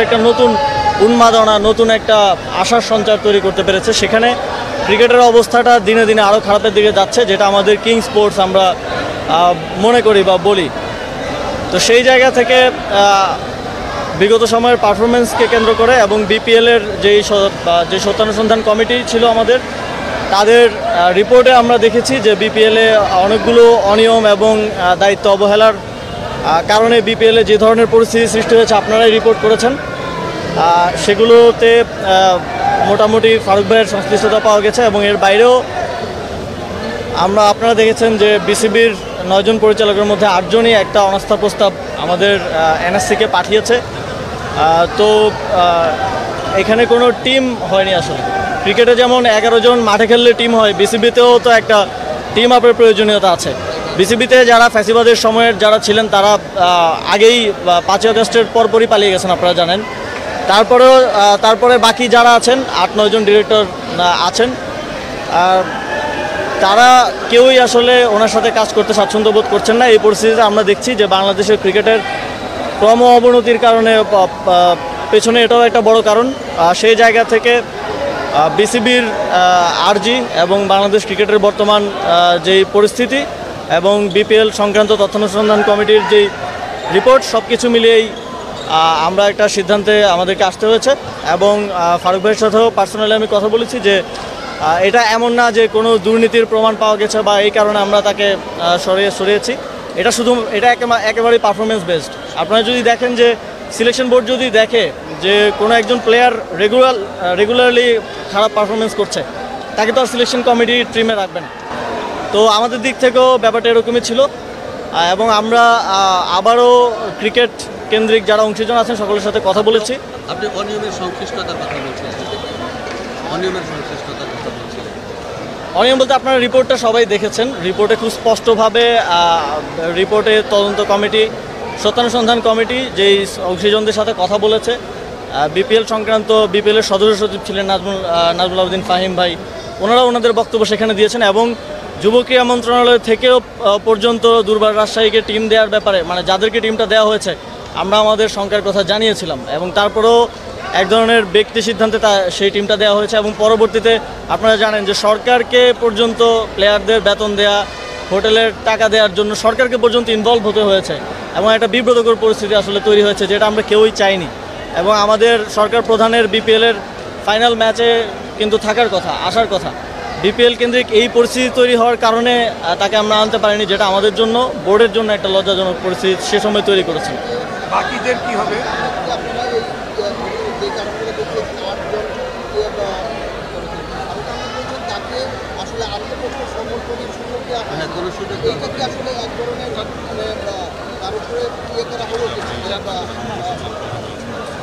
একটা নতুন উন্মাদনা, নতুন একটা আশার সঞ্চার তৈরি করতে পেরেছে। সেখানে ক্রিকেটের অবস্থাটা দিনে দিনে আরও খারাপের দিকে যাচ্ছে, যেটা আমাদের কিং স্পোর্টস আমরা মনে করি বা বলি। তো সেই জায়গা থেকে বিগত সময়ের পারফরমেন্সকে কেন্দ্র করে এবং বিপিএলের যে সত্যানুসন্ধান কমিটি ছিল আমাদের, তাদের রিপোর্টে আমরা দেখেছি যে বিপিএলে অনেকগুলো অনিয়ম এবং দায়িত্ব অবহেলার কারণে বিপিএলে যে ধরনের পরিস্থিতি সৃষ্টি হয়েছে আপনারাই রিপোর্ট করেছেন। সেগুলোতে মোটামুটি ফারুক ভাইয়ের সংশ্লিষ্টতা পাওয়া গেছে এবং এর বাইরেও আপনারা দেখেছেন যে বিসিবির 9 জন পরিচালকের মধ্যে 8 জনই একটা অনাস্থা প্রস্তাব আমাদের এনএসসিকে পাঠিয়েছে। তো এখানে কোনো টিম হয়নি আসলে। ক্রিকেটে যেমন 11 জন মাঠে খেললে টিম হয়, বিসিবিতেও তো একটা টিম আপের প্রয়োজনীয়তা আছে। বিসিবিতে যারা ফ্যাসিবাদের সময়ের যারা ছিলেন তারা আগেই 5ই আগস্টের পরপরই পালিয়ে গেছেন, আপনারা জানেন। তারপরে বাকি যারা আছেন 8-9 জন ডিরেক্টর আছেন, তারা কেউই আসলে ওনার সাথে কাজ করতে স্বাচ্ছন্দ্য বোধ করছেন না। এই পরিস্থিতিতে আমরা দেখছি যে বাংলাদেশের ক্রিকেটের ক্রম অবনতির কারণে পেছনে এটাও একটা বড় কারণ। সেই জায়গা থেকে বিসিবির আরজি এবং বাংলাদেশ ক্রিকেটের বর্তমান যেই পরিস্থিতি এবং বিপিএল সংক্রান্ত তথ্যানুসন্ধান কমিটির যেই রিপোর্ট, সব কিছু মিলিয়েই আমরা একটা সিদ্ধান্তে আমাদেরকে আসতে হয়েছে। এবং ফারুক ভাইয়ের সাথেও পার্সোনালি আমি কথা বলেছি যে এটা এমন না যে কোনো দুর্নীতির প্রমাণ পাওয়া গেছে বা এই কারণে আমরা তাকে সরিয়েছি। এটা একেবারেই পারফরমেন্স বেসড। আপনারা যদি দেখেন যে সিলেকশন বোর্ড যদি দেখে যে কোনো একজন প্লেয়ার রেগুলারলি খারাপ পারফরমেন্স করছে, তাকে তো আর সিলেকশন কমিটি টিমে রাখবে না। তো আমাদের দিক থেকেও ব্যাপারটা এরকমই ছিল এবং আমরা আবারও ক্রিকেট কেন্দ্রিক যারা অংশীজন আছেন সকলের সাথে কথা বলেছি। আপনি অনিয়মের সংশ্লিষ্টতার কথা বলছেন, অনিয়ম বলতে আপনারা রিপোর্টটা সবাই দেখেছেন। রিপোর্টে খুব স্পষ্টভাবে রিপোর্টে তদন্ত কমিটি, সত্যানুসন্ধান কমিটি যেই অংশীজনদের সাথে কথা বলেছে, বিপিএল সংক্রান্ত বিপিএলের সদস্য সচিব ছিলেন নাজমুল আবেদিন ফাহিম ভাই, ওনারা ওনাদের বক্তব্য সেখানে দিয়েছেন। এবং যুব ক্রীড়া মন্ত্রণালয় থেকেও পর্যন্ত দুর্বার রাজশাহীকে টিম দেওয়ার ব্যাপারে, মানে যাদেরকে টিমটা দেওয়া হয়েছে, আমরা আমাদের শঙ্কার কথা জানিয়েছিলাম এবং তারপরেও এক ধরনের ব্যক্তি সিদ্ধান্তে সেই টিমটা দেওয়া হয়েছে। এবং পরবর্তীতে আপনারা জানেন যে সরকারকে পর্যন্ত প্লেয়ারদের বেতন দেয়া, হোটেলের টাকা দেওয়ার জন্য সরকারকে পর্যন্ত ইনভলভ হতে হয়েছে এবং একটা বিব্রতকর পরিস্থিতি আসলে তৈরি হয়েছে, যেটা আমরা কেউই চাইনি। এবং আমাদের সরকার প্রধানের বিপিএলের ফাইনাল ম্যাচে কিন্তু থাকার কথা, আসার কথা। বিপিএল কেন্দ্রিক এই পরিস্থিতি তৈরি হওয়ার কারণে তাকে আমরা আনতে পারিনি, যেটা আমাদের জন্য, বোর্ডের জন্য একটা লজ্জাজনক পরিস্থিতি সে সময় তৈরি করেছে। বাকিদের কি হবে?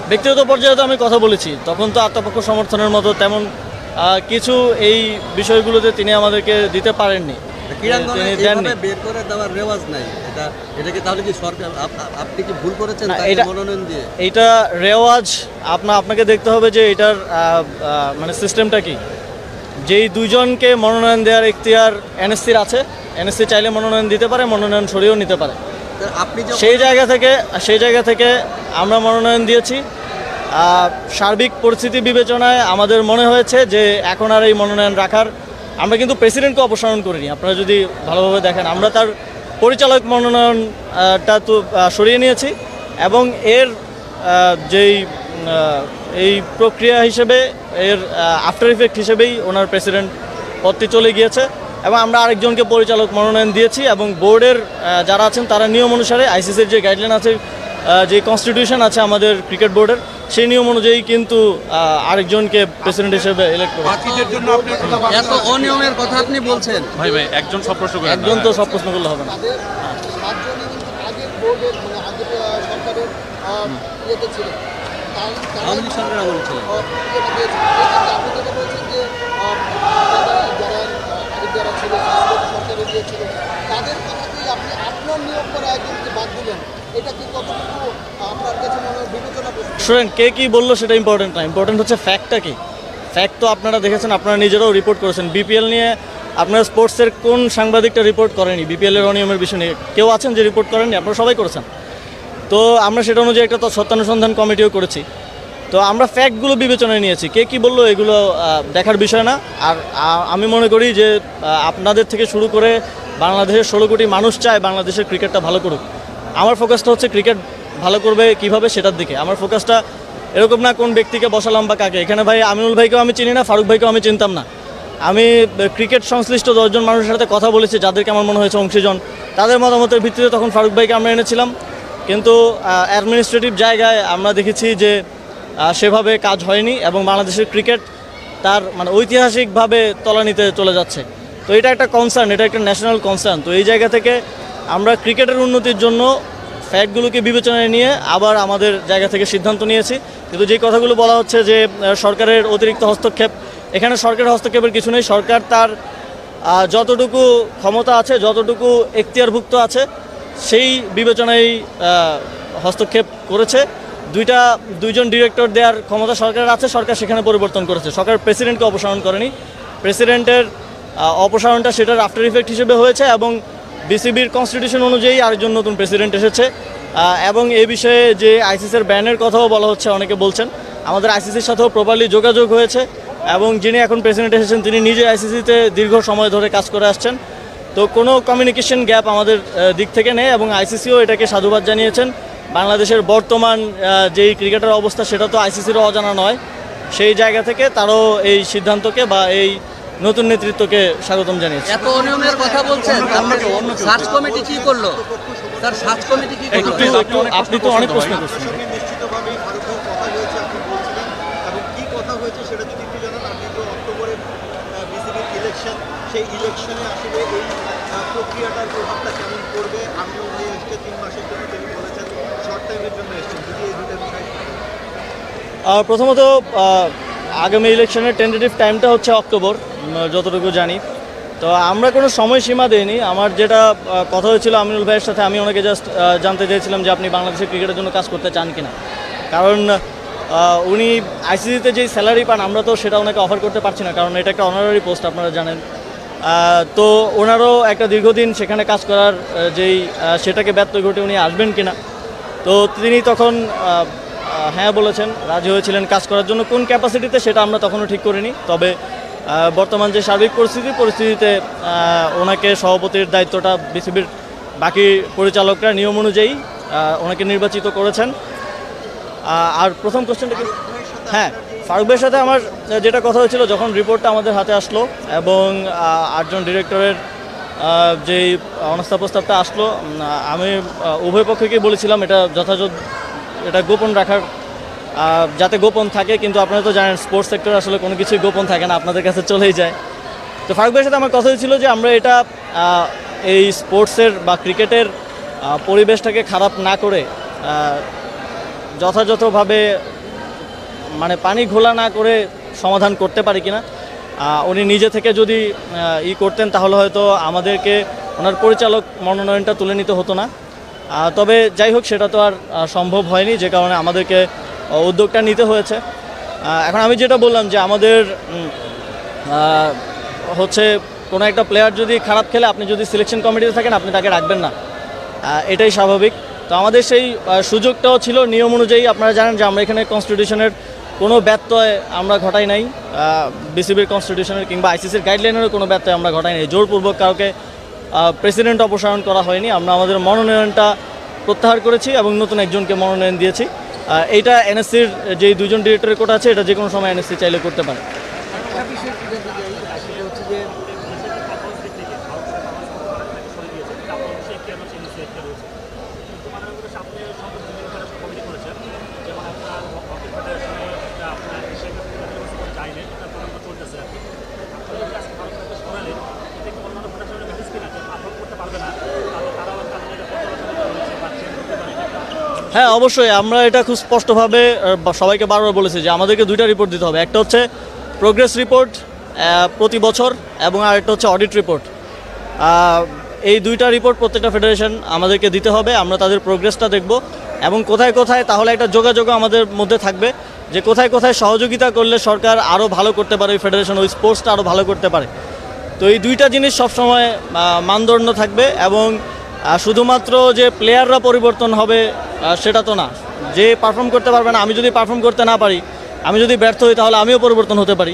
ব্যক্তিগত পর্যায়ে তো আমি কথা বলেছি, তখন তো আত্মপক্ষ সমর্থনের মতো তেমন কিছু এই বিষয়গুলোতে তিনি আমাদেরকে দিতে পারেননি। বের করে দেওয়ার রেওয়াজ নাই, এটা কি তাহলে কি সরকার, আপনি কি ভুল করেছেন মনোনয়ন দিয়ে? এইটা রেওয়াজ আপনাকে দেখতে হবে যে এটার মানে সিস্টেমটা কি। যেই 2 জনকে মনোনয়ন দেওয়ার এখতিয়ার এনএসসির আছে, এনএসসি চাইলে মনোনয়ন দিতে পারে, মনোনয়ন সরিয়েও নিতে পারে। আপনি সেই জায়গা থেকে আমরা মনোনয়ন দিয়েছি। সার্বিক পরিস্থিতি বিবেচনায় আমাদের মনে হয়েছে যে এখন আর এই মনোনয়ন রাখার, আমরা কিন্তু প্রেসিডেন্টকে অপসারণ করিনি। আপনারা যদি ভালোভাবে দেখেন, আমরা তার পরিচালক মনোনয়নটা তো সরিয়ে নিয়েছি এবং এর যেই এই প্রক্রিয়া হিসেবে, এর আফটার ইফেক্ট হিসেবেই ওনার প্রেসিডেন্ট পদটি চলে গিয়েছে এবং আমরা আরেকজনকে পরিচালক মনোনয়ন দিয়েছি। এবং বোর্ডের যারা আছেন তারা নিয়ম অনুসারে, আইসিসির যে গাইডলাইন আছে, যে কনস্টিটিউশন আছে আমাদের ক্রিকেট বোর্ডের, সেই নিয়ম অনুযায়ী কিন্তু আরেকজনকে প্রেসিডেন্ট হিসেবে ইলেক্ট করে। এত অনিয়মের কথা আপনি বলছেন, ভাই একজন সব প্রশ্ন করে, একজন তো সব প্রশ্ন করলে হবে না। শুনেন, কে কি বললো সেটা ইম্পর্টেন্ট না, ইম্পর্টেন্ট হচ্ছে ফ্যাক্টটা কি। ফ্যাক্ট তো আপনারা দেখেছেন, আপনারা নিজেরাও রিপোর্ট করেছেন। বিপিএল নিয়ে আপনারা স্পোর্টসের কোন সাংবাদিকটা রিপোর্ট করেনি বিপিএলের অনিয়মের বিষয় নিয়ে? কেউ আছেন যে রিপোর্ট করেননি? আপনারা সবাই করেছেন। তো আমরা সেটা অনুযায়ী একটা তো সত্যানুসন্ধান কমিটিও করেছি। তো আমরা ফ্যাক্টগুলো বিবেচনায় নিয়েছি, কে কী বললো এগুলো দেখার বিষয় না। আর আমি মনে করি যে আপনাদের থেকে শুরু করে বাংলাদেশের 16 কোটি মানুষ চায় বাংলাদেশের ক্রিকেটটা ভালো করুক। আমার ফোকাসটা হচ্ছে ক্রিকেট ভালো করবে কিভাবে সেটার দিকে। আমার ফোকাসটা এরকম না কোন ব্যক্তিকে বসালাম বা কাকে। এখানে ভাই আমিনুল ভাইকেও আমি চিনি না, ফারুক ভাইকেও আমি চিনতাম না। আমি ক্রিকেট সংশ্লিষ্ট 10 জন মানুষের সাথে কথা বলেছি, যাদেরকে আমার মনে হয়েছে অংশীজন, তাদের মতামতের ভিত্তিতে তখন ফারুক ভাইকে আমরা এনেছিলাম। কিন্তু অ্যাডমিনিস্ট্রেটিভ জায়গায় আমরা দেখেছি যে সেভাবে কাজ হয়নি এবং বাংলাদেশের ক্রিকেট তার মানে ঐতিহাসিকভাবে তলানিতে চলে যাচ্ছে। তো এটা একটা কনসার্ন, এটা একটা ন্যাশনাল কনসার্ন। তো এই জায়গা থেকে আমরা ক্রিকেটের উন্নতির জন্য ফ্যাক্টগুলোকে বিবেচনায় নিয়ে আবার আমাদের জায়গা থেকে সিদ্ধান্ত নিয়েছি। কিন্তু যে কথাগুলো বলা হচ্ছে যে সরকারের অতিরিক্ত হস্তক্ষেপ, এখানে সরকারের হস্তক্ষেপের কিছু নেই। সরকার তার যতটুকু ক্ষমতা আছে, যতটুকু এখতিয়ারভুক্ত আছে, সেই বিবেচনায় হস্তক্ষেপ করেছে। দুইজন ডিরেক্টর দেওয়ার ক্ষমতা সরকারের আছে, সরকার সেখানে পরিবর্তন করেছে। সরকার প্রেসিডেন্টকে অপসারণ করেনি। প্রেসিডেন্টের অপসারণটা সেটার আফটার ইফেক্ট হিসেবে হয়েছে এবং বিসিবির কনস্টিটিউশন অনুযায়ী আরেকজন নতুন প্রেসিডেন্ট এসেছে। এবং এই বিষয়ে যে আইসিসির ব্যানের কথাও বলা হচ্ছে, অনেকে বলছেন, আমাদের আইসিসির সাথেও প্রপারলি যোগাযোগ হয়েছে এবং যিনি এখন প্রেসিডেন্ট এসেছেন তিনি নিজে আইসিসিতে দীর্ঘ সময় ধরে কাজ করে আসছেন। তো কোনো কমিউনিকেশন গ্যাপ আমাদের দিক থেকে নেই এবং আইসিসিও এটাকে সাধুবাদ জানিয়েছেন। বাংলাদেশের বর্তমান যেই ক্রিকেটের অবস্থা সেটা তো আইসিসিরও অজানা নয়। সেই জায়গা থেকে তারও এই সিদ্ধান্তকে বা এই নতুন নেতৃত্বকে স্বাগতম জানিয়েছে। এত অনিয়মের কথা বলছেন, সার্চ কমিটি কি করলো? স্যার সার্চ কমিটি কি করলো? আপনি তো অনেক প্রশ্ন করছেন। নিশ্চিতভাবেই ফারুক ভাইয়ের কথা হয়েছে, আপনি বলছিলেন, এবং কি কথা হয়েছে সেটা যদি একটু জানান। আপনি তো অক্টোবরের বিসিবির ইলেকশন, সেই ইলেকশনে আসলে এই প্রক্রিয়াটার প্রভাবটা কেমন পড়বে? আমিও ভাই এসছে 3 মাসের জন্য, তিনি বলেছেন শর্ট টাইমের জন্য এসছেন, যদি এই দুটো বিষয়। প্রথমত আগামী ইলেকশনের টেন্টেটিভ টাইমটা হচ্ছে অক্টোবর, যতটুকু জানি। তো আমরা কোনো সময়সীমা দেইনি। আমার যেটা কথা হয়েছিল আমিনুল ভাইয়ের সাথে, আমি ওনাকে জাস্ট জানতে চেয়েছিলাম যে আপনি বাংলাদেশের ক্রিকেটের জন্য কাজ করতে চান কিনা। কারণ উনি আইসিসিতে যেই স্যালারি পান আমরা তো সেটা ওনাকে অফার করতে পারছি না, কারণ এটা একটা অনারারি পোস্ট, আপনারা জানেন। তো ওনারও একটা দীর্ঘদিন সেখানে কাজ করার যেই সেটাকে ব্যত্যয় ঘটে উনি আসবেন কিনা। তো তিনি তখন হ্যাঁ বলেছেন, রাজি হয়েছিলেন কাজ করার জন্য। কোন ক্যাপাসিটিতে সেটা আমরা তখনও ঠিক করিনি। তবে বর্তমান যে সার্বিক পরিস্থিতিতে ওনাকে সভাপতির দায়িত্বটা বিসিবির বাকি পরিচালকরা নিয়ম অনুযায়ী ওনাকে নির্বাচিত করেছেন। আর প্রথম কোশ্চেনটা কি? হ্যাঁ, ফারুক ভাইয়ের সাথে আমার যেটা কথা হয়েছিল, যখন রিপোর্টটা আমাদের হাতে আসলো এবং 8 জন ডিরেক্টরের যেই অনাস্থা প্রস্তাবটা আসলো, আমি উভয় পক্ষকেই বলেছিলাম এটা যথাযথ, এটা গোপন রাখার, যাতে গোপন থাকে। কিন্তু আপনারা তো জানেন স্পোর্টস সেক্টর আসলে কোনো কিছুই গোপন থাকে না, আপনাদের কাছে চলেই যায়। তো ফারুক ভাইয়ের সাথে আমার কথা হয়েছিল যে আমরা এটা এই স্পোর্টসের বা ক্রিকেটের পরিবেশটাকে খারাপ না করে যথাযথভাবে মানে পানি ঘোলা না করে সমাধান করতে পারি কিনা। উনি নিজে থেকে যদি করতেন তাহলে হয়তো আমাদেরকে ওনার পরিচালক মনোনয়নটা তুলে নিতে হতো না। তবে যাই হোক, সেটা তো আর সম্ভব হয়নি, যে কারণে আমাদেরকে উদ্যোগটা নিতে হয়েছে। এখন আমি যেটা বললাম যে আমাদের হচ্ছে কোনো একটা প্লেয়ার যদি খারাপ খেলে, আপনি যদি সিলেকশন কমিটিতে থাকেন আপনি তাকে রাখবেন না, এটাই স্বাভাবিক। তো আমাদের সেই সুযোগটাও ছিল নিয়ম অনুযায়ী। আপনারা জানেন যে আমরা এখানে কনস্টিটিউশনের কোনো ব্যত্যয় আমরা ঘটাই নাই, বিসিবির কনস্টিটিউশনের কিংবা আইসিসির গাইডলাইনেরও কোনো ব্যত্যয় আমরা ঘটাই নাই। জোরপূর্বক কাউকে প্রেসিডেন্ট অপসারণ করা হয়নি। আমরা আমাদের মনোনয়নটা প্রত্যাহার করেছি এবং নতুন একজনকে মনোনয়ন দিয়েছি। এইটা এনএসসির যেই 2 জন ডিরেক্টরের কোটা আছে, এটা যে কোনো সময় এনএসসি চাইলে করতে পারে। হ্যাঁ, অবশ্যই আমরা এটা খুব স্পষ্টভাবে সবাইকে বারবার বলেছি যে আমাদেরকে 2টা রিপোর্ট দিতে হবে। একটা হচ্ছে প্রোগ্রেস রিপোর্ট প্রতি বছর এবং আরেকটা হচ্ছে অডিট রিপোর্ট। এই 2টা রিপোর্ট প্রত্যেকটা ফেডারেশন আমাদেরকে দিতে হবে। আমরা তাদের প্রোগ্রেসটা দেখব এবং কোথায় কোথায় তাহলে একটা যোগাযোগও আমাদের মধ্যে থাকবে যে কোথায় কোথায় সহযোগিতা করলে সরকার আরও ভালো করতে পারে, ওই ফেডারেশন ওই স্পোর্টসটা আরও ভালো করতে পারে। তো এই 2টা জিনিস সবসময় মানদণ্ড থাকবে এবং শুধুমাত্র যে প্লেয়াররা পরিবর্তন হবে সেটা তো না, যে পারফর্ম করতে পারবে না, আমি যদি পারফর্ম করতে না পারি, আমি যদি ব্যর্থ হই, তাহলে আমিও পরিবর্তন হতে পারি।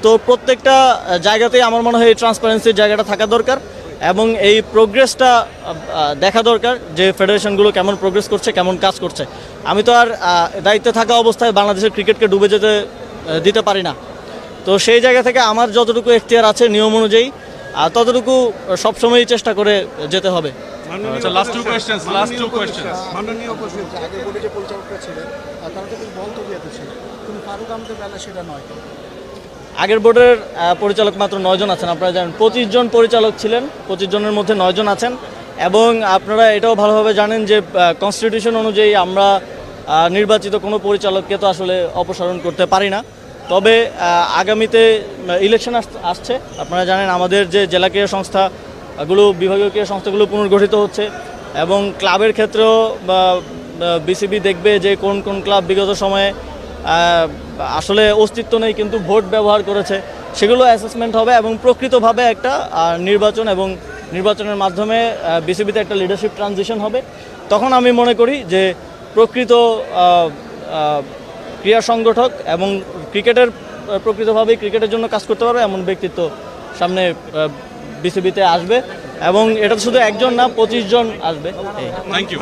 তো প্রত্যেকটা জায়গাতেই আমার মনে হয় এই ট্রান্সপারেন্সির জায়গাটা থাকা দরকার এবং এই প্রোগ্রেসটা দেখা দরকার যে ফেডারেশনগুলো কেমন প্রোগ্রেস করছে, কেমন কাজ করছে। আমি তো আর দায়িত্বে থাকা অবস্থায় বাংলাদেশের ক্রিকেটকে ডুবে যেতে দিতে পারি না। তো সেই জায়গা থেকে আমার যতটুকু এখতিয়ার আছে নিয়ম অনুযায়ী ততটুকু সবসময়ই চেষ্টা করে যেতে হবে। লাস্ট টু কোয়েশ্চেনস মাননীয় উপস্থিত আগে বলে যে পরিচালকরা ছিলেন তারা তো বল তো দিয়েছে কিন্তু ফারুক আহমেদের বেলা সেটা নয়। আগের বোর্ডের পরিচালক মাত্র 9 জন আছেন, আপনারা জানেন 25 জন পরিচালক ছিলেন, 25 জনের মধ্যে 9 জন আছেন এবং আপনারা এটাও ভালোভাবে জানেন যে কনস্টিটিউশন অনুযায়ী আমরা নির্বাচিত কোনো পরিচালককে তো আসলে অপসারণ করতে পারি না। তবে আগামীতে ইলেকশন আসছে, আপনারা জানেন আমাদের যে জেলা ক্রীড়া সংস্থাগুলো, বিভাগীয় ক্রীড়া সংস্থাগুলো পুনর্গঠিত হচ্ছে এবং ক্লাবের ক্ষেত্রেও বিসিবি দেখবে যে কোন কোন ক্লাব বিগত সময়ে আসলে অস্তিত্ব নেই কিন্তু ভোট ব্যবহার করেছে, সেগুলো অ্যাসেসমেন্ট হবে এবং প্রকৃতভাবে একটা নির্বাচন এবং নির্বাচনের মাধ্যমে বিসিবিতে একটা লিডারশিপ ট্রানজিশন হবে। তখন আমি মনে করি যে প্রকৃত ক্রীড়া সংগঠক এবং প্রকৃতভাবেই ক্রিকেটের জন্য কাজ করতে পারবে এমন ব্যক্তিত্ব সামনে বিসিবিতে আসবে এবং এটা শুধু একজন না, 25 জন আসবে। Thank you.